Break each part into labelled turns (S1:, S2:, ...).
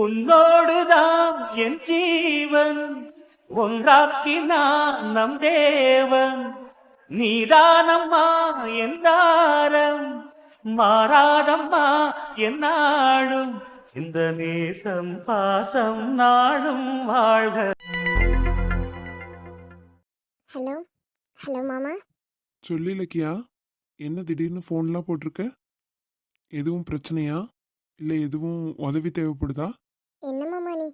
S1: உன்னோடுதான் என் ஜீவன் ஒன்றாக்கினான் நம் தேவன். நீதானம்மா என் தாரம் மாறாதம்மா என் நாடும் இந்த நேசம் பாசம் நாடும் வாழ்க.
S2: ஹலோ ஹலோ மாமா.
S3: சொல்லு இலக்கியா, என்ன திடீர்னு ஃபோன்லாம் போட்டிருக்க? எதுவும் பிரச்சனையா? இல்லை எதுவும் உதவி தேவைப்படுதா?
S2: என்ன மாமா நீ,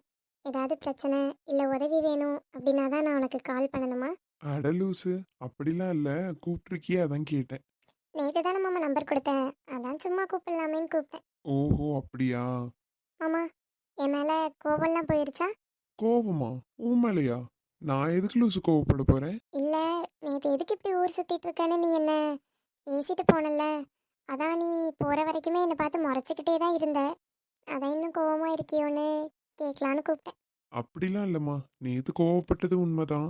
S2: ஏதாவது பிரச்சனை இல்லை உதவி வேணும் அப்படின்னா தான் நான் உனக்கு கால் பண்ணணுமா?
S3: அட லூசு, அப்படிலாம் இல்லை, கூப்பிட்ருக்கியே அதான் கேட்டேன்.
S2: நேற்று தானே மாமா நம்பர் கொடுத்தேன், அதான் சும்மா கூப்பிடலாமேன்னு கூப்பிட்டேன்.
S3: ஓஹோ அப்படியா?
S2: மாமா, என் மேலே கோவம்லாம் போயிருச்சா?
S3: கோவமா? உன் மேலையா? நான் எதுக்கு லூசு கோவப்பட போகிறேன்?
S2: இல்லை, நேற்று எதுக்கு இப்படி ஊர் சுற்றிட்டு இருக்கேன்னு நீ என்ன ஏசிட்டு போனல, அதான் நீ போகிற வரைக்குமே என்னை பார்த்து முறைச்சிக்கிட்டே தான் இருந்த. அதான் இன்னும் கோவமாக இருக்கியோன்னு கேட்கலான்னு கூப்பிட்டேன்.
S3: அப்படிலாம் இல்லைம்மா, நேற்று கோவப்பட்டது உண்மைதான்.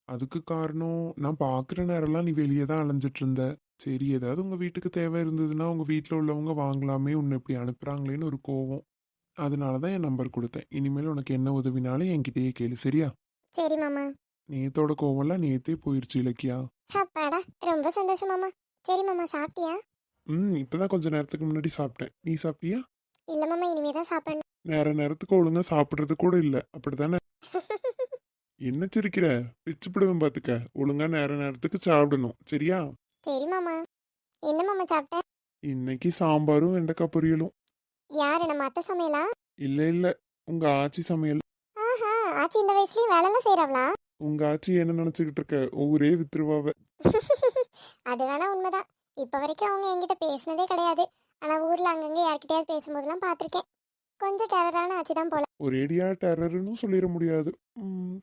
S3: அதுக்கு காரணம் நான் பார்க்குற நேரம்லாம் நீ வெளியே தான் அலைஞ்சிட்டு இருந்த. சரி, ஏதாவது உங்கள் வீட்டுக்கு தேவை இருந்ததுன்னா உங்கள் வீட்டில் உள்ளவங்க வாங்கலாமே, உன்னை இப்படி அனுப்புகிறாங்களேன்னு ஒரு கோவம். அதனால தான் என் நம்பர் கொடுத்தேன். இனிமேல் உனக்கு என்ன உதவினாலும் என்கிட்டயே கேளு, சரியா?
S2: சரி மாமா.
S3: நேத்தோட கோவம்லாம் நேத்தே போயிருச்சு இலக்கியா.
S2: அப்பாடா, ரொம்ப சந்தோஷம் மாமா. சரி மாமா, சாப்பிட்டியா?
S3: இப்பதான் கொஞ்ச நேரத்துக்கு முன்னாடி சாப்பிட்டேன். நீ சாப்பிட்டியா?
S2: இல்லை மாமா, இனிமே தான் சாப்பிடணும்.
S3: நேரத்துக்கு ஒழுங்கா சாப்பிட்றது கூட இல்லை, அப்படித்தானே? என்ன சிரிக்கிற? பிச்சுப்பிடுவேன் பார்த்துக்க. ஒழுங்கா நேரத்துக்கு சாப்பிடணும், சரியா?
S2: சரி மாமா. என்ன மாமா சாப்பிட்ட?
S3: இன்னைக்கு சாம்பாரும் வெண்டைக்காய் பொரியலும்.
S2: யாரு, நம்ம அத்தை சமையலா?
S3: இல்ல இல்ல, உங்க ஆச்சி சமையல்.
S2: ஆஹா, ஆச்சி இந்த வயசுலயும் வேலைலாம் செய்யறாங்களா?
S3: உங்க ஆச்சி என்ன நினைச்சுக்கிட்டு இருக்க? ஊரே வித்துருவாவ.
S2: அது வேணா உண்மைதான். இப்ப வரைக்கும் அவங்க என்கிட்ட பேசினதே கிடையாது. ஆனா ஊர்ல அங்கங்க யார்கிட்டயாவது பேசும்போதெல்லாம் பார்த்திருக்கேன். கொஞ்சம் டெரரான ஆச்சி தான் போல.
S3: ஒரேடியா டெரர்னு சொல்லிட முடியாது.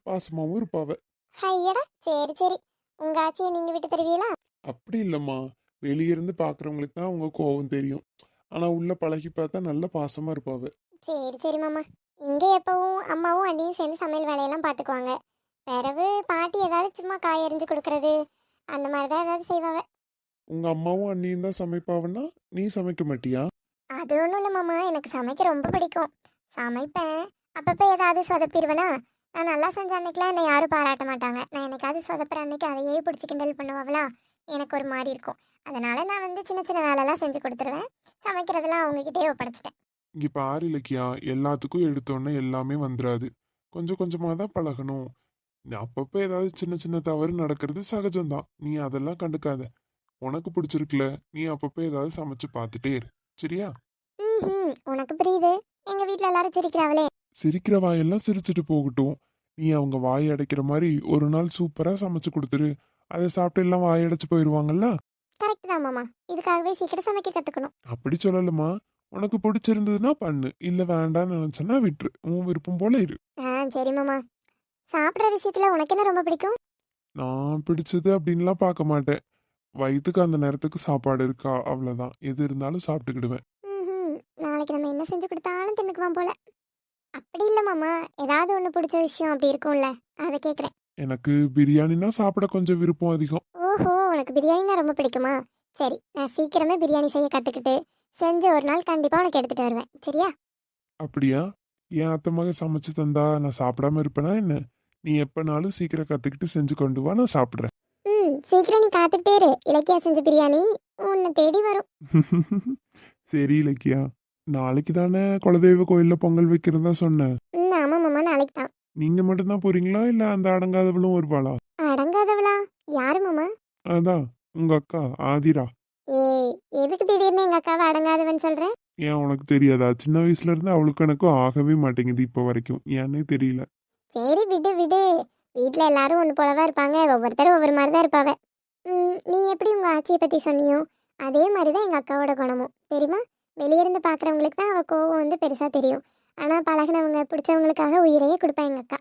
S3: பாசமாவும் இருப்பாவ.
S2: ஐயடா, சரி சரி. உங்க ஆச்சியை நீங்க விட்டு தருவீங்களா?
S3: அப்படி இல்லம்மா, வெளியிருந்து பாக்குறவங்களுக்கு தான் உங்க கோவம் தெரியும். ஆனா உள்ள பழகி பார்த்தா நல்ல பாசமா இருப்பாவ.
S2: சரி சரி மாமா. இங்க எப்பவும் அம்மாவும் அண்ணியும் சேர்ந்து சமையல் வேலையெல்லாம் பார்த்துக்குவாங்க. பிறகு பாட்டி ஏதாவது சும்மா காய் எறிஞ்சு கொடுக்கறது அந்த மாதிரி தான் ஏதாவது செய்வாங்க.
S3: உங்க அம்மாவும் அண்ணியும் தான் சமைப்பாவன்னா நீ சமைக்க மாட்டியா?
S2: அது ஒன்றும் இல்லை மாமா, எனக்கு சமைக்க ரொம்ப பிடிக்கும். சமைப்பேன். அப்பப்போ ஏதாவது சொதப்பிடுவேனா, நான் நல்லா செஞ்ச அன்னைக்கெலாம் என்னை யாரும் பாராட்ட மாட்டாங்க. நான் என்னைக்காவது சொதப்புற அன்னைக்கு அதையே பிடிச்சி கிண்டல் பண்ணுவாங்களா, எனக்கு ஒரு மாதிரி இருக்கும். அதனால நான் சின்ன சின்ன வேலைலாம் செஞ்சு கொடுத்துருவேன். சமைக்கிறதெல்லாம் அவங்ககிட்டயே ஒப்படைச்சிட்டேன்.
S3: இங்க பாரு இலக்கியா, எல்லாத்துக்கும் எடுத்தோன்னே எல்லாமே வந்துடாது. கொஞ்சம் கொஞ்சமா தான் பழகணும். அப்பப்போ ஏதாவது சின்ன சின்ன தவறு நடக்கிறது சகஜம்தான். நீ அதெல்லாம் கண்டுக்காத. உனக்கு பிடிச்சிருக்குல, நீ அப்பப்போ ஏதாவது சமைச்சு பார்த்துட்டே இரு, சரியா?
S2: உனக்கு புரியுது. எங்க வீட்ல எல்லாரும் சிரிக்கிறாங்களே.
S3: சிரிக்கிற வாயெல்லாம் சிரிச்சுட்டு போகட்டும். நீ அவங்க வாய் அடைக்கிற மாதிரி ஒரு நாள் சூப்பரா சமைச்சு கொடுத்துரு. அதை சாப்பிட்டு எல்லாம் வாய் அடைச்சு போயிடுவாங்கல்ல.
S2: கரெக்ட் தான் மாமா. இதுக்காகவே சீக்கிரம் சமைக்க கத்துக்கணும்.
S3: அப்படி சொல்லலமா, உனக்கு பிடிச்சிருந்ததுன்னா பண்ணு, இல்ல வேண்டாம்னு நினைச்சனா விட்டுரு. உன் விருப்பம் போல இரு.
S2: சரி மாமா. சாப்பிட்ற விஷயத்துல உனக்கு என்ன ரொம்ப பிடிக்கும்?
S3: நான் பிடிச்சது அப்படின்லாம் பார்க்க மாட்டேன். வயிற்றுக்கு அந்த நேரத்துக்கு சாப்பாடு இருக்கா, அவ்வளோதான். எது இருந்தாலும் சாப்பிட்டுக்கிடுவேன்.
S2: நாளைக்கு நம்ம என்ன செஞ்சு கொடுத்தாலும் தின்னுக்குவான் போல. அப்படி இல்லை மாமா, ஏதாவது ஒன்று பிடிச்ச விஷயம் அப்படி இருக்கும்ல, அதை கேட்குறேன்.
S3: எனக்கு பிரியாணினா சாப்பிட கொஞ்சம் விருப்பம் அதிகம்.
S2: ஓஹோ, உனக்கு பிரியாணினா ரொம்ப பிடிக்குமா? சரி, நான் சீக்கிரமே பிரியாணி செய்ய கற்றுக்கிட்டு செஞ்சு ஒரு நாள் கண்டிப்பாக உனக்கு எடுத்துகிட்டு வருவேன், சரியா?
S3: அப்படியா? என் அத்தை மக சமைச்சு தந்தா நான் சாப்பிடாம இருப்பேனா என்ன? நீ எப்பனாலும் சீக்கிரம் கற்றுக்கிட்டு செஞ்சு கொண்டு வா, நான் சாப்பிட்றேன்.
S2: சீக்கிரம் நீ காத்துக்கிட்டே இரு. இலக்கியா செஞ்ச பிரியாணி உன்னை தேடி வரும்.
S3: சரி இலக்கியா, நாளைக்கு தானே குலதெய்வ கோயில்ல பொங்கல் வைக்கிறதா சொன்னேன்.
S2: ஆமா மாமா, நாளைக்கு தான்.
S3: நீங்க மட்டும்தான் போறீங்களா, இல்ல அந்த அடங்காதவளும் வருவாளா?
S2: அடங்காதவளா? யாரு மாமா?
S3: அதான் உங்க அக்கா ஆதிரா.
S2: ஏய், எதுக்கு திடீர்னு எங்க அக்காவை அடங்காதவன் சொல்ற?
S3: ஏன் உனக்கு தெரியாதா? சின்ன வயசுல இருந்து அவளுக்கு எனக்கும் ஆகவே மாட்டேங்குது இப்போ வரைக்கும். ஏன்னே தெரியல.
S2: சரி விடு விடு. வீட்டில் எல்லாரும் ஒன்று போலவா இருப்பாங்க, ஒவ்வொருத்தரும் ஒவ்வொரு மாதிரி தான் இருப்பாவ. நீ எப்படி உங்கள் ஆச்சியை பற்றி சொன்னியோ அதே மாதிரி தான் எங்கள் அக்காவோட குணமும், தெரியுமா? வெளியிருந்து பார்க்குறவங்களுக்கு தான் அவள் கோவம் பெருசாக தெரியும். ஆனால் பழகினவங்க பிடிச்சவங்களுக்காக உயிரையே கொடுப்பா எங்கள் அக்கா.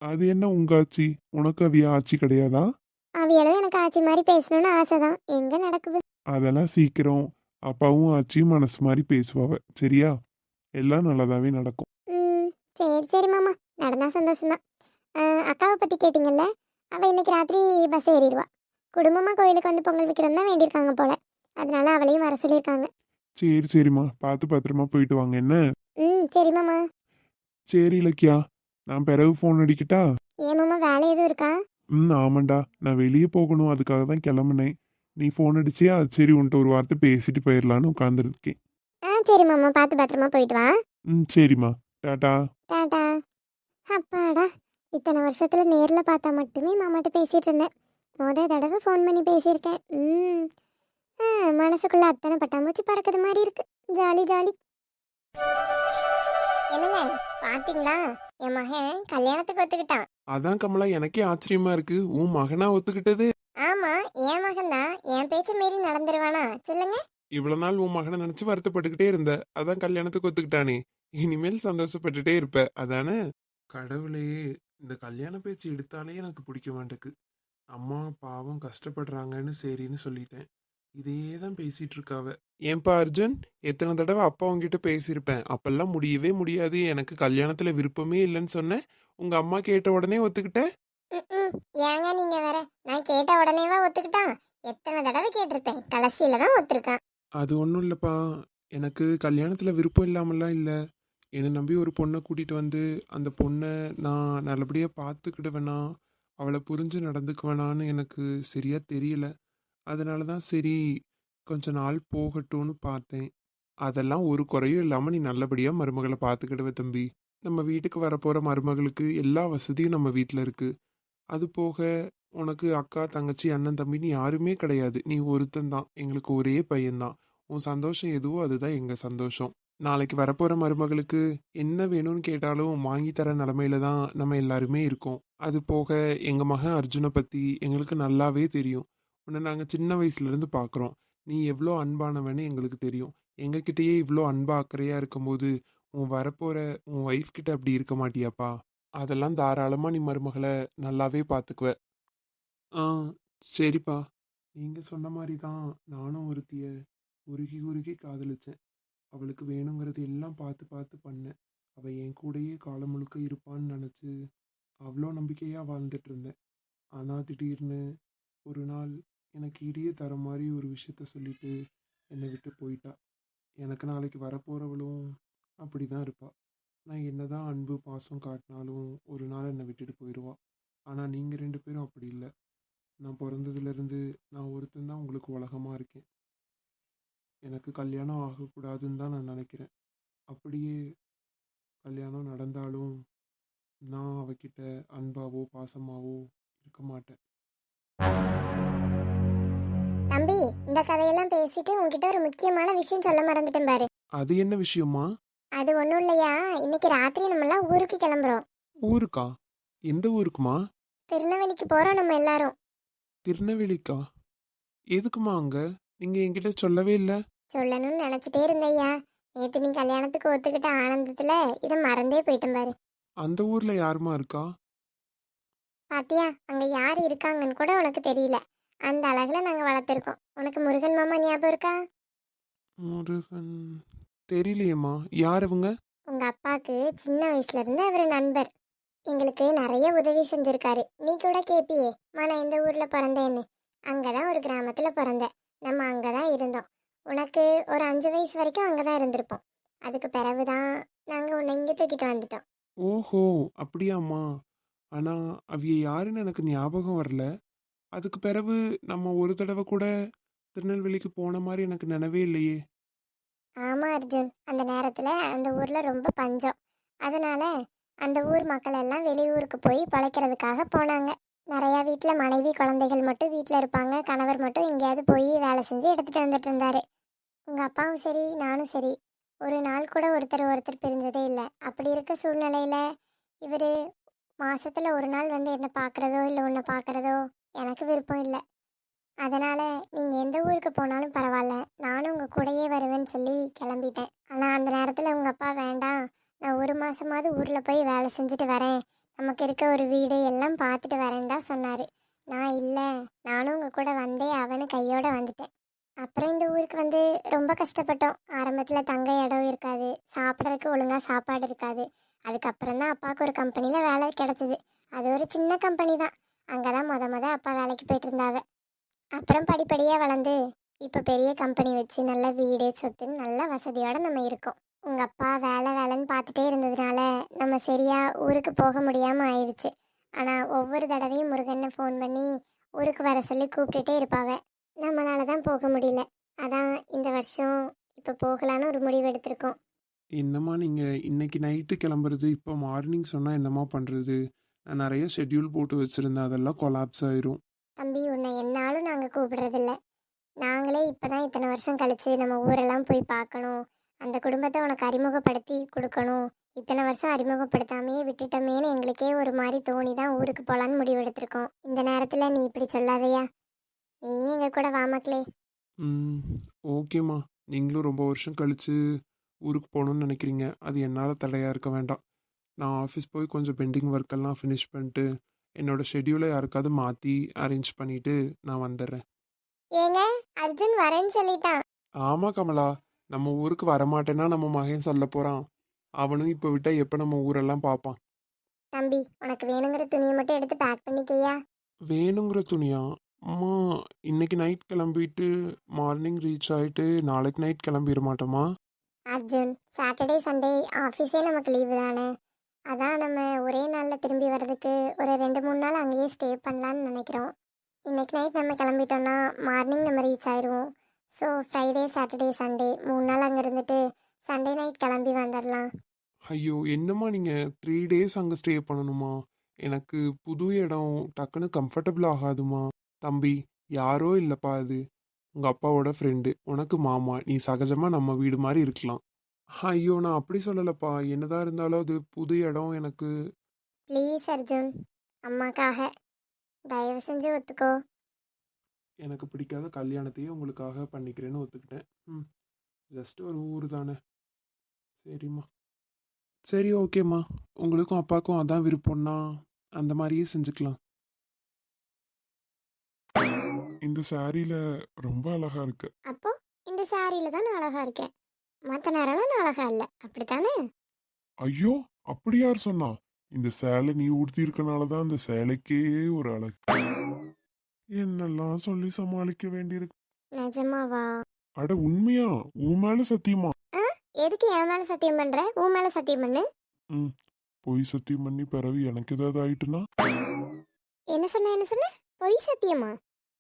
S3: அது என்ன உங்க ஆச்சி? உனக்கு அவிய ஆச்சி கிடையாதா?
S2: அவியளவு எனக்கு ஆச்சி மாதிரி பேசணும்னு ஆசை தான், எங்கே நடக்குது?
S3: அதெல்லாம் சீக்கிரம் அப்பாவும் ஆச்சியும் மனசு மாதிரி பேசுவாவ, சரியா? எல்லாம் நல்லதாவே நடக்கும்.
S2: சரி சரி மாமா, நடந்தா சந்தோஷம்தான். அக்காவை பற்றி கேட்டிங்கல்ல, அவள் இன்னைக்கு ராத்திரி பஸ் ஏறிடுவா. குடும்பமாக கோயிலுக்கு வந்து பொங்கல் வைக்கிறோம் தான் வேண்டியிருக்காங்க போல. அதனால அவளையும் வர சொல்லியிருக்காங்க.
S3: சரி சரிம்மா, பார்த்து பத்திரமா போயிட்டு வாங்க என்ன.
S2: சரி மாமா.
S3: சரி இலக்கியா, நான் பிறகு ஃபோன் அடிக்கட்டா?
S2: ஏன் மாமா வேலை எதுவும் இருக்கா?
S3: ஆமாண்டா, நான் வெளியே போகணும், அதுக்காக தான் கிளம்புனேன். நீ ஃபோன் அடிச்சியா? சரி உன்கிட்ட ஒரு வார்த்தை பேசிட்டு போயிடலான்னு உட்காந்துருக்கேன்.
S2: சரி மாமா, பார்த்து பத்திரமா போயிட்டு வா.
S3: சரிம்மா. டாடா.
S2: டாடா. அப்பாடா, இத்தனை வருஷத்துல நேரில் பார்த்தா மட்டுமே மாமாட்ட பேசிட்டு இருந்தேன். தடவை ஃபோன் பண்ணி பேசியிருக்கேன். மனசுக்குள்ள அத்தனை பட்டாம்பூச்சி பறக்குது மாதிரி இருக்கு. Jolly jolly. என்னங்க, பாத்தீங்களா? என் மகன் கல்யாணத்துக்கு ஒத்துக்கிட்டான்.
S3: அதான் கமலா, எனக்கே ஆச்சரியமா இருக்கு. உன் மகனா ஒத்துக்கிட்டது?
S2: ஆமா, என் மகன் தான். என் பேச்ச மீறி நடந்துருவானா சொல்லுங்க?
S3: இவ்வளவு நாள் உன் மகனை நினைச்சு வருத்தப்பட்டுக்கிட்டே இருந்த, அதான் கல்யாணத்துக்கு ஒத்துக்கிட்டானே. இனிமேல் சந்தோஷப்பட்டுட்டே இருப்ப அதானே? கடவுளே, இந்த கல்யாண பேச்சு எடுத்தாலே எனக்கு பிடிக்க மாட்டேக்கு. அம்மா பாவம் கஷ்டப்படுறாங்கன்னு சரின்னு சொல்லிட்டேன். இதையே தான் பேசிட்டு இருக்காவ. ஏன்பா அர்ஜுன், எத்தனை தடவை அப்பா உங்ககிட்ட பேசியிருப்பேன். அப்பெல்லாம் முடியவே முடியாது, எனக்கு கல்யாணத்துல விருப்பமே இல்லைன்னு சொன்னேன். உங்க அம்மா கேட்ட உடனே ஒத்துக்கிட்ட.
S2: ஏங்க நீங்க வேற, நான் கேட்ட உடனேவா ஒத்துக்கிட்டான்? எத்தனை தடவை கேட்டிருப்பேன், கடைசியில தான் ஒத்துருக்கான்.
S3: அது ஒன்றும் இல்லைப்பா, எனக்கு கல்யாணத்தில் விருப்பம் இல்லாமலாம் இல்லை. என்னை நம்பி ஒரு பொண்ணை கூட்டிகிட்டு வந்து அந்த பொண்ணை நான் நல்லபடியாக பார்த்துக்கிடுவேனா, அவளை புரிஞ்சு நடந்துக்குவேனான்னு எனக்கு சரியாக தெரியல. அதனால தான் சரி, கொஞ்ச நாள் போகட்டும்னு பார்த்தேன். அதெல்லாம் ஒரு குறையும் இல்லாமல் நீ நல்லபடியாக மருமகளை பார்த்துக்கிடுவ தம்பி. நம்ம வீட்டுக்கு வரப்போகிற மருமகளுக்கு எல்லா வசதியும் நம்ம வீட்டில் இருக்குது. அது போக உனக்கு அக்கா தங்கச்சி அண்ணன் தம்பின்னு யாருமே கிடையாது. நீ ஒருத்தன் தான், எங்களுக்கு ஒரே பையன்தான். உன் சந்தோஷம் எதுவோ அதுதான் எங்கள் சந்தோஷம். நாளைக்கு வரப்போகிற மருமகளுக்கு என்ன வேணும்னு கேட்டாலும் வாங்கி தர நிலமையில தான் நம்ம எல்லாருமே இருக்கோம். அது போக எங்கள் மகன் அர்ஜுனை பற்றி எங்களுக்கு நல்லாவே தெரியும். உன்னை நாங்கள் சின்ன வயசுலேருந்து பார்க்குறோம். நீ எவ்வளோ அன்பானவன்னு எங்களுக்கு தெரியும். எங்ககிட்டயே இவ்வளோ அன்பா அக்கறையாக இருக்கும்போது உன் ஒய்ஃப் கிட்ட அப்படி இருக்க மாட்டியாப்பா? அதெல்லாம் தாராளமாக நீ மருமகளை நல்லாவே பார்த்துக்குவ. ஆ, சரிப்பா. நீங்க சொன்ன மாதிரி தான் நானும் ஒருத்திய உருகி உருகி காதலிச்சேன். அவளுக்கு வேணுங்கிறது எல்லாம் பார்த்து பார்த்து பண்ணேன். அவ என் கூடயே காலம் முழுக்க இருப்பான்னு நினச்சி அவ்வளோ நம்பிக்கையாக வாழ்ந்துட்டு இருந்தேன். ஆனால் திடீர்னு ஒரு நாள் எனக்கு இடியே தர மாதிரி ஒரு விஷயத்த சொல்லிட்டு என்னை விட்டு போயிட்டா. எனக்கு நாளைக்கு வரப்போகிறவளும் அப்படி தான் இருப்பா. நான் என்னதான் அன்பு பாசம் காட்டினாலும் ஒரு நாள் என்னை விட்டுட்டு போயிடுவா. ஆனால் நீங்கள் ரெண்டு பேரும் அப்படி இல்லை. நான் பிறந்ததுலேருந்து நான் ஒருத்தன் தான் உங்களுக்கு உலகமாக இருக்கேன். எனக்கு கல்யாணம் ஆகக்கூடாதுன்னு தான் நான் நினைக்கிறேன். அப்படியே கல்யாணம் நடந்தாலும் நான் அவகிட்ட அன்பாவோ பாசமாவோ இருக்க மாட்டேன்.
S2: தம்பி, இந்த கதையெல்லாம் பேசிட்டு உன்கிட்ட ஒரு முக்கியமான விஷயம் சொல்ல மறந்துட்டேன் பாரு.
S3: அது என்ன விஷயமா?
S2: அது ஒன்றும் இல்லையா, இன்னைக்கு ராத்திரி நம்மளாம் ஊருக்கு கிளம்புறோம்.
S3: ஊருக்கா? எந்த ஊருக்குமா?
S2: திருநெல்வேலிக்கு போறோம் நம்ம எல்லாரும்.
S3: திருநெல்வேலிக்கா? எதுக்குமா அங்க? நீங்க என்கிட்ட சொல்லவே இல்லை.
S2: சொல்லணும்னு நினைச்சிட்டே இருந்தையா, நேத்து நீ கல்யாணத்துக்கு ஒத்துக்கிட்ட ஆனந்தத்துல இதை மறந்தே போயிட்டேன் பாரு.
S3: அந்த ஊர்ல யாருமா இருக்கா?
S2: பாத்தியா, அங்க யார் இருக்காங்கன்னு கூட உனக்கு தெரியல. அந்த அழகுல நாங்க வளர்த்துருக்கோம். உனக்கு முருகன் மாமா ஞாபகம் இருக்கா?
S3: முருகன்? தெரியலையேம்மா, யார் அவங்க?
S2: உங்க அப்பாவுக்கு சின்ன வயசுல இருந்து அவர் நண்பர். எங்களுக்கு நிறைய உதவி செஞ்சிருக்காரு. நீ கூட கேப்பியே, நான் எந்த ஊர்ல பிறந்தேன்னு. அங்கதான் ஒரு கிராமத்துல பிறந்தேன். நம்ம அங்கதான் இருந்தோம். உனக்கு ஒரு 5 வயசு வரைக்கும் அங்கதான் இருந்திருப்போம். அதுக்கு பிறகுதான் நாங்க உன்னை இங்க தூக்கிட்டு வந்துட்டோம்.
S3: ஓஹோ, அப்படியாம்மா. ஆனா அவிய யாருன்னு எனக்கு ஞாபகம் வரல. அதுக்கு பிறகு நம்ம ஒரு தடவை கூட திருநெல்வேலிக்கு போன மாதிரி எனக்கு நினைவே இல்லையே.
S2: ஆமா அர்ஜுன், அந்த நேரத்துல அந்த ஊர்ல ரொம்ப பஞ்சம். அதனால அந்த ஊர் மக்கள் எல்லாம் வெளியூருக்கு போய் பிழைக்கிறதுக்காக போனாங்க. நிறைய வீட்டில் மனைவி குழந்தைகள் மட்டும் வீட்டில் இருப்பாங்க. கணவர் மட்டும் எங்கேயாவது போய் வேலை செஞ்சு எடுத்துட்டு வந்துட்டு இருந்தாரு. உங்க அப்பாவும் சரி நானும் சரி ஒரு நாள் கூட ஒருத்தர் பிரிஞ்சதே இல்லை. அப்படி இருக்க சூழ்நிலையில இவர் மாசத்துல ஒரு நாள் வந்து என்ன பார்க்கறதோ இல்லை உன்னை பார்க்கறதோ எனக்கு விருப்பம் இல்லை. அதனால நீங்க எந்த ஊருக்கு போனாலும் பரவாயில்ல, நானும் உங்க கூடயே வருவேன்னு சொல்லி கிளம்பிட்டேன். ஆனா அந்த நேரத்துல உங்க அப்பா வேண்டாம், நான் 1 மாசமாவது ஊர்ல போய் வேலை செஞ்சுட்டு வரேன், நமக்கு இருக்க ஒரு வீடு எல்லாம் பார்த்துட்டு வரேன்னு தான் சொன்னாரு. நான் இல்லை, நானும் உங்க கூட வந்தே அவனு கையோட வந்துட்டேன். அப்புறம் இந்த ஊருக்கு வந்து ரொம்ப கஷ்டப்பட்டோம். ஆரம்பத்துல தங்க இடம் இருக்காது, சாப்பிட்றதுக்கு ஒழுங்கா சாப்பாடு இருக்காது. அதுக்கப்புறம் தான் அப்பாவுக்கு ஒரு கம்பெனில வேலை கிடைச்சது. அது ஒரு சின்ன கம்பெனி தான். அங்கதான் முத அப்பா வேலைக்கு போயிட்டு இருந்தாவ. அப்புறம் படிப்படியாக வளர்ந்து இப்போ பெரிய கம்பெனி வச்சு நல்ல வீடு சொத்துன்னு நல்ல வசதியோடு நம்ம இருக்கோம். உங்க அப்பா வேலை வேலைன்னு பார்த்துட்டே இருந்ததுனால நம்ம சரியா ஊருக்கு போக முடியாம ஆயிடுச்சு. ஆனா ஒவ்வொரு தடவையும் முருகனை ஃபோன் பண்ணி ஊருக்கு வர சொல்லி கூப்பிட்டுட்டே இருப்பாவ. நம்மளால தான் போக முடியல. அதான் இந்த வருஷம் இப்போ போகலான்னு ஒரு முடிவு எடுத்திருக்கோம்.
S3: என்னம்மா நீங்கள் இன்னைக்கு நைட்டு கிளம்புறது இப்போ மார்னிங் சொன்னால் என்னம்மா பண்ணுறது? நான் நிறைய ஷெட்யூல் போட்டு வச்சுருந்தேன், அதெல்லாம் கொலாப்ஸ் ஆயிரும்.
S2: தம்பி, உன்னை என்னாலும் நாங்கள் கூப்பிடுறதில்ல. நாங்களே இப்பதான் இத்தனை வருஷம் கழிச்சு நம்ம ஊரெல்லாம் போய் பார்க்கணும், அந்த குடும்பத்தை உனக்கு அறிமுகப்படுத்தி கொடுக்கணும். இத்தனை வருஷம் அறிமுகப்படுத்தாமையே விட்டுட்டோமேன்னு எங்களுக்கே ஒரு மாதிரி தோணி தான் ஊருக்கு போகலான்னு முடிவெடுத்திருக்கோம். இந்த நேரத்தில் நீ இப்படி சொல்லாதயா. நீ எங்க கூட வா மக்களே.
S3: ம், ஓகேம்மா. நீங்களும் ரொம்ப வருஷம் கழித்து ஊருக்கு போகணுன்னு நினைக்கிறீங்க, அது என்னால் தடையாக இருக்க வேண்டாம். நான் ஆஃபீஸ் போய் கொஞ்சம் பெண்டிங் ஒர்க்கெல்லாம் ஃபினிஷ் பண்ணிட்டு என்னோடய ஷெட்யூலை யாருக்காவது மாற்றி அரேஞ்ச் பண்ணிவிட்டு நான் வந்துடுறேன்.
S2: ஏங்க, அர்ஜுன் வரேன்னு சொல்லிட்டான்.
S3: ஆமாம் கமலா, நம்ம ஊருக்கு வரமாட்டேன்னா நம்ம மகன் சொல்ல போகிறான். அவனும் இப்போ விட்டால் எப்போ நம்ம ஊரெல்லாம் பார்ப்பான்.
S2: தம்பி, உனக்கு வேணுங்கிற துணியை மட்டும் எடுத்து பேக் பண்ணிக்கையா.
S3: வேணுங்கிற துணியா? அம்மா, இன்னைக்கு நைட் கிளம்பிட்டு மார்னிங் ரீச் ஆகிட்டு நாளைக்கு நைட் கிளம்பிட மாட்டோமா?
S2: அர்ஜுன், சாட்டர்டே சண்டே ஆஃபீஸே நமக்கு லீவு தானே. அதான் நம்ம ஒரே நாளில் திரும்பி வர்றதுக்கு ஒரு 2-3 நாள் அங்கேயே ஸ்டே பண்ணலான்னு நினைக்கிறோம். இன்னைக்கு நைட் நம்ம கிளம்பிட்டோம்னா மார்னிங் நம்ம ரீச் ஆயிடுவோம். ஸோ ஃப்ரைடே சாட்டர்டே சண்டே 3 நாள் அங்கே இருந்துட்டு சண்டே நைட் கிளம்பி வந்துடலாம்.
S3: ஐயோ, என்னம்மா நீங்கள் 3 டேஸ் அங்கே ஸ்டே பண்ணணுமா? எனக்கு புது இடம் டக்குன்னு கம்ஃபர்டபுள் ஆகாதுமா. தம்பி, யாரோ இல்லைப்பா, அது உங்கள் அப்பாவோட ஃப்ரெண்டு, உனக்கு மாமா, நீ சகஜமாக நம்ம வீடு மாதிரி இருக்கலாம். ஐயோ, நான் அப்படி சொல்லலப்பா. என்னதான் இருந்தாலும் அது புது இடம் எனக்கு.
S2: ப்ளீஸ் அர்ஜுன், அம்மாக்காக தயவு செஞ்சு ஒத்துக்கோ.
S3: எனக்கு பிடிக்காத கல்யாணத்தையே உங்களுக்காக பண்ணிக்கிறேன்னு ஒத்துக்கிட்டேன். ம், ஜஸ்ட் ஒரு ஊர் தானே. சரிம்மா. சரி, ஓகேம்மா. உங்களுக்கும் அப்பாவுக்கும் அதான் விருப்பம்னா அந்த மாதிரியே செஞ்சுக்கலாம். இந்த சாரியில ரொம்ப அழகா இருக்கு.
S2: அப்போ இந்த சாரியில தான் நான் அழகா இருக்கேன், மற்ற நேரம்லாம் நான் அழகா இல்லை, அப்படித்தானே?
S3: ஐயோ, அப்படி யார் சொன்னா? இந்த சேலை நீ உடுத்தி இருக்கனால தான் அந்த சேலைக்கே ஒரு அழகு. என்னெல்லாம் சொல்லி சமாளிக்க வேண்டியிருக்கு.
S2: நிஜமாவா?
S3: அட உண்மையா? உன் மேல சத்தியமா?
S2: ஆ, எதுக்கு என் மேலே சத்தியம் பண்ற? உன் மேலே சத்தியம் பண்ணு.
S3: ம், பொய் சத்தியம் பண்ணி பிறகு எனக்கு ஏதாவது ஆயிட்டுனா?
S2: என்ன சொன்ன, என்ன சொன்ன? பொய் சத்தியமா?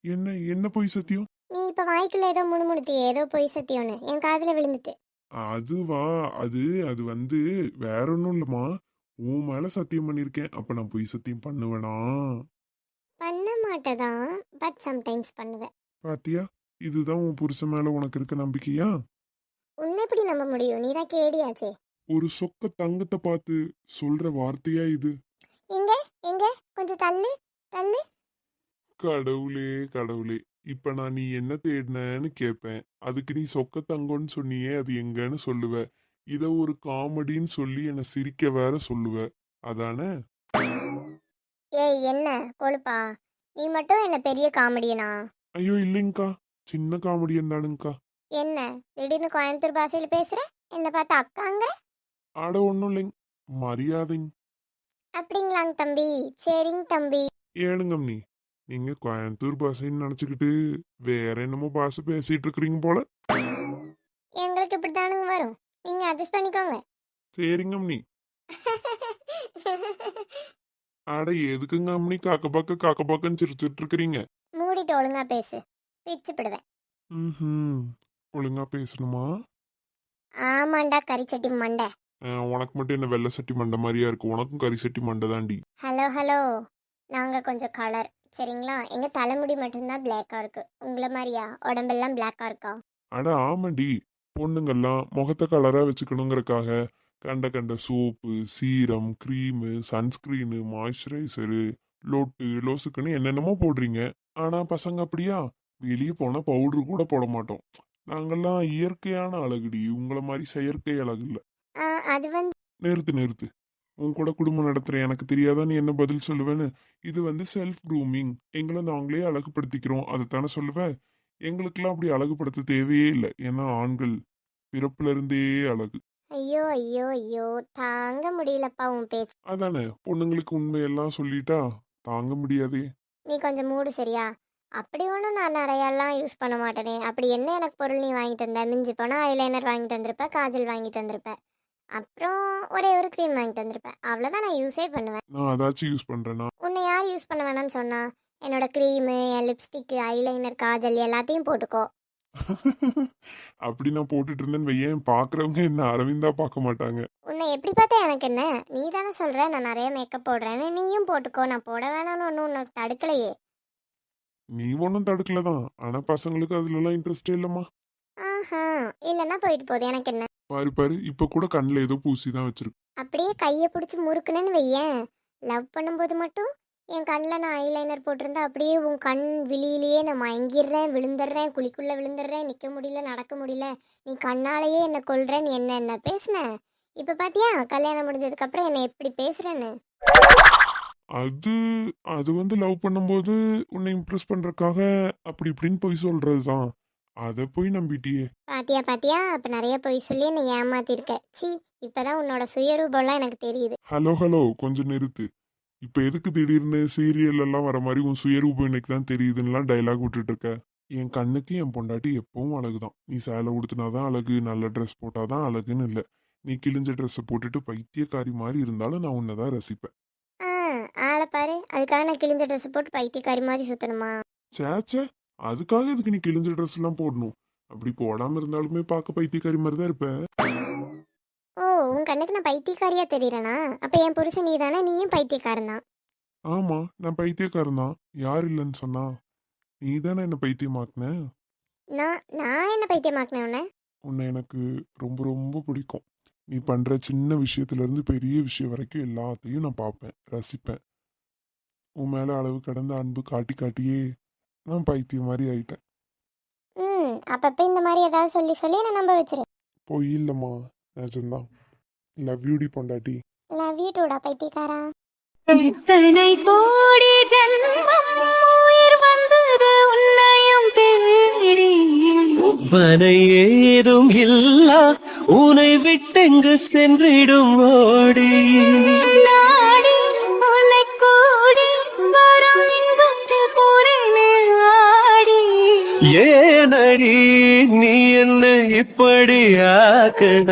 S3: என்ன என்ன பொய் சத்தியம்?
S2: நீ இப்ப வாய்க்குள்ள ஏதோ முணுமுணுத்தி, ஏதோ பொய் சத்தியம்னு என் காதுல விழுந்துட்டு.
S3: அதுவா? அது அது வந்து வேற ஒன்றும் இல்லைம்மா. உன் மேல சத்தியம் பண்ணியிருக்கேன். அப்ப நான் பொய் சத்தியம் பண்ணுவேனா?
S2: பண்ண மாட்டேதான், பட் சம்டைம்ஸ் பண்ணுவேன்.
S3: பாத்தியா, இதுதான் உன் புருஷன் மேல உனக்கு இருக்க நம்பிக்கையா?
S2: உன்னை எப்படி நம்ப முடியும்? நீ தான் கேடியாச்சே.
S3: ஒரு சொக்க தங்கத்தை பார்த்து சொல்ற வார்த்தையா இது?
S2: எங்க எங்க கொஞ்சம் தள்ளு தள்ளு.
S3: கடவுளே கடவுளே, இப்ப நான் நீ என்ன தேடினன்னு கேட்பேன், அதுக்கு நீ சொக்க தங்கம்னு சொன்னியே, அது எங்கன்னு சொல்லுவ. இத ஒரு காமெடின்னு சொல்லி என்னை சிரிக்க வேற சொல்லுவ, அதானே?
S2: ஏய், என்ன கொழுப்பா? நீ மட்டும் என்ன பெரிய காமெடியனா?
S3: ஐயோ இல்லைங்கக்கா, சின்ன காமெடியன் தானுங்கக்கா.
S2: என்ன திடீர்னு கோயம்புத்தூர் பாஷையில பேசுற? என்ன பார்த்து அக்காங்க?
S3: ஆட ஒன்றும் இல்லைங்க, மரியாதைங்க.
S2: அப்படிங்களாங்க தம்பி. சரிங்க தம்பி.
S3: ஏனுங்க நீ, நீங்க கோயம்புத்தூர் பாஷைன்னு நினைச்சுக்கிட்டு வேற என்னமோ பாஷை பேசிட்டு இருக்கிறீங்க போல.
S2: எங்களுக்கு இப்படித்தானுங்க வரும், நீங்க அட்ஜஸ்ட் பண்ணிக்கோங்க.
S3: சரிங்க நீ. ஆட எதுக்குங்க அம்மனி காக்க பாக்கன்னு சிரிச்சுட்டு இருக்கிறீங்க?
S2: மூடிட்டு ஒழுங்கா பேசு, பிச்சு பிடுவேன்.
S3: ம், ஒழுங்கா பேசணுமா?
S2: ஆமாண்டா கரிச்சட்டி மண்டை.
S3: உனக்கு மட்டும் என்ன வெள்ளை சட்டி மண்டை மாதிரியா இருக்கு, உனக்கும் கறி சட்டி மண்டை தாண்டி.
S2: ஹலோ ஹலோ, நாங்கள் கொஞ்சம் கலர் சரிங்களா? எங்கள் தலைமுடி மட்டும்தான் பிளாக்காக இருக்கு. உங்களை மாதிரியா உடம்பெல்லாம் பிளாக்காக இருக்கா?
S3: அட ஆமாண்டி, பொண்ணுங்கெல்லாம் முகத்தை கலரா வச்சுக்கணுங்கிறக்காக கண்ட கண்ட சோப்பு, சீரம், க்ரீமு, சன்ஸ்கிரீனு, மாய்ஸ்சரைசரு, லொட்டு லோசுக்குன்னு என்னென்னமோ போடுறீங்க. ஆனா பசங்க அப்படியா? வெளியே போனா பவுடர் கூட போட மாட்டோம். நாங்கெல்லாம் இயற்கையான அழகுடி, உங்களை மாதிரி செயற்கை அழகு இல்ல.
S2: அது வந்து
S3: நிறுத்து நிறுத்து. உன் கூட குடும்பம் நடத்துற எனக்கு தெரியாதா நீ என்ன பதில் சொல்லுவேன்னு? இது வந்து செல்ஃப் க்ரூமிங், எங்களை நாங்களே அழகுபடுத்திக்கிறோம், அதைத்தானே சொல்லுவேன். எங்களுக்கெல்லாம் அப்படி அழகுபடுத்த தேவையே இல்லை, ஏன்னா ஆண்கள் பிறப்புல இருந்தே அழகு.
S2: ஐயோ ஐயோ ஐயோ, தாங்க முடியலப்பா உன் பேச்சு.
S3: அதானே, பொண்ணுங்களுக்கு உண்மையெல்லாம் சொல்லிட்டா தாங்க முடியாதே.
S2: நீ கொஞ்சம் மூடு சரியா? அப்படி ஒன்றும் நான் நிறையாலாம் யூஸ் பண்ண மாட்டேனே. அப்படி என்ன எனக்கு பொருள் நீ வாங்கி தந்த? மிஞ்சி போனால் ஐலைனர் வாங்கி தந்திருப்ப, காஜல் வாங்கி தந்திருப்ப, அப்புறம் ஒரே ஒரு க்ரீம் வாங்கி தந்திருப்பேன். அவ்வளோதான் நான் யூஸே பண்ணுவேன்.
S3: நான் அதாச்சும் யூஸ் பண்றேனா?
S2: உன்னை யார் யூஸ் பண்ண வேணாம்னு சொன்னா? என்னோட க்ரீமு, என் லிப்ஸ்டிக்கு, ஐலைனர், காஜல் எல்லாத்தையும் போட்டுக்கோ.
S3: அப்படி நான் போட்டுட்டு இருந்தேன்னு வையேன், பாக்குறவங்க என்ன அரவிந்தா பார்க்க மாட்டாங்க.
S2: உன்னை எப்படி பார்த்தா எனக்கு என்ன? நீ தானே சொல்கிற நான் நிறைய மேக்கப் போடுறேன்னு. நீயும் போட்டுக்கோ, நான் போட வேணாம்னு ஒன்றும் உனக்கு தடுக்கலையே.
S3: நீ ஒன்றும் தடுக்கல தான், ஆனா பசங்களுக்கு அதுலலாம் இன்ட்ரெஸ்டே இல்லம்மா.
S2: ஆஹா, இல்லைன்னா போயிட்டு போகுது, எனக்கு என்ன?
S3: பாரு பாரு, இப்ப கூட கண்ணில் ஏதோ பூசி தான் வச்சிருக்கு.
S2: அப்படியே கையை பிடிச்சி முறுக்குனேன்னு வையேன், லவ் பண்ணும்போது மட்டும் என் கண்ணில் நான் ஐலைனர் போட்டிருந்தா அப்படியே உன் கண் விழியிலேயே நான் மயங்கிடுறேன், விழுந்துடுறேன், குழிக்குள்ளே விழுந்துடுறேன், நிற்க முடியல, நடக்க முடியல, நீ கண்ணாலேயே என்னை கொல்றேன்னு என்ன பேசுன? இப்போ பார்த்தியா கல்யாணம் முடிஞ்சதுக்கப்புறம் என்னை எப்படி பேசுகிறேன்னு?
S3: அது அது வந்து லவ் பண்ணும்போது உன்னை இம்ப்ரெஸ் பண்றதுக்காக அப்படி இப்படின்னு போய் சொல்றதுதான். அதை போய் நம்பிட்டியே.
S2: பாத்தியா பாத்தியா, அப்போ நிறைய பொய் சொல்லி என்னை ஏமாத்திருக்க. சி, இப்போதான் உன்னோட சுயரூபம்லாம் எனக்கு தெரியுது.
S3: ஹலோ ஹலோ, கொஞ்சம் நிறுத்து. இப்ப எதுக்கு திடீர்னு சீரியல் எல்லாம் வர மாதிரி உன் சுயரூபம் இன்னைக்கு தான் தெரியுதுன்னுலாம் டைலாக் விட்டுட்டு இருக்க? என் கண்ணுக்கு என் பொண்டாட்டி எப்பவும் அழகுதான். நீ சேலை உடுத்தினாதான் அழகு, நல்ல ட்ரெஸ் போட்டாதான் அழகுன்னு இல்லை. நீ கிழிஞ்ச ட்ரெஸ்ஸை போட்டுட்டு பைத்தியக்காரி மாதிரி இருந்தாலும் நான் உன்னை தான் ரசிப்பேன்.
S2: ஆ, ஆளை பாரு, அதுக்காக நான் கிழிஞ்ச ட்ரெஸ் போட்டு பைத்தியக்காரி மாதிரி சுற்றணுமா?
S3: சேச்சே, அதுக்காக இதுக்கு நீ கிழிஞ்ச ட்ரெஸ் எல்லாம் போடணும்? அப்படி போடாம இருந்தாலுமே பார்க்க பைத்தியக்காரி மாதிரி தான் இருப்ப.
S2: ஓ, உன் கண்ணுக்கு நான் பைத்தியக்காரியா தெரியறேனா? அப்போ என் புருஷன் நீ தானே, நீயும் பைத்தியக்காரன் தான்.
S3: ஆமா, நான் பைத்தியக்காரன் தான். யார் இல்லைன்னு சொன்னா? நீ தானே என்ன பைத்தியமாக்குன.
S2: நான் என்ன பைத்தியமாக்குனேன் உன்னை?
S3: உன்னை எனக்கு ரொம்ப ரொம்ப பிடிக்கும். நீ பண்ற சின்ன விஷயத்துல இருந்து பெரிய விஷயம் வரைக்கும் எல்லாத்தையும் நான் பார்ப்பேன், ரசிப்பேன். உன் மேல அளவு கடந்த அன்பு காட்டி காட்டியே நான் பைத்தியம் மாதிரி ஆயிட்டேன்.
S2: அப்பப்போ இந்த மாதிரி ஏதாவது சொல்லி சொல்லி நான் நம்ப வச்சிரு.
S3: போய் இல்லம்மா, நிஜம்தான். லவ் யூடி பொண்டாட்டி.
S2: லவ் யூ டூடா பைத்தியக்காரா.
S4: இத்தனை கோடி ஜன்மம் உயிர் வந்தது உன்னையும் தேடி.
S5: ஒப்பனை ஏதும் இல்லா உனை விட்டெங்கு சென்றிடும் ஓடி.
S4: நாடி உன்னை கூடி வரும் இன்பத்தில் போறேனே ஆடி.
S5: ஏனடி நீ என்ன இப்படி ஆக்குன?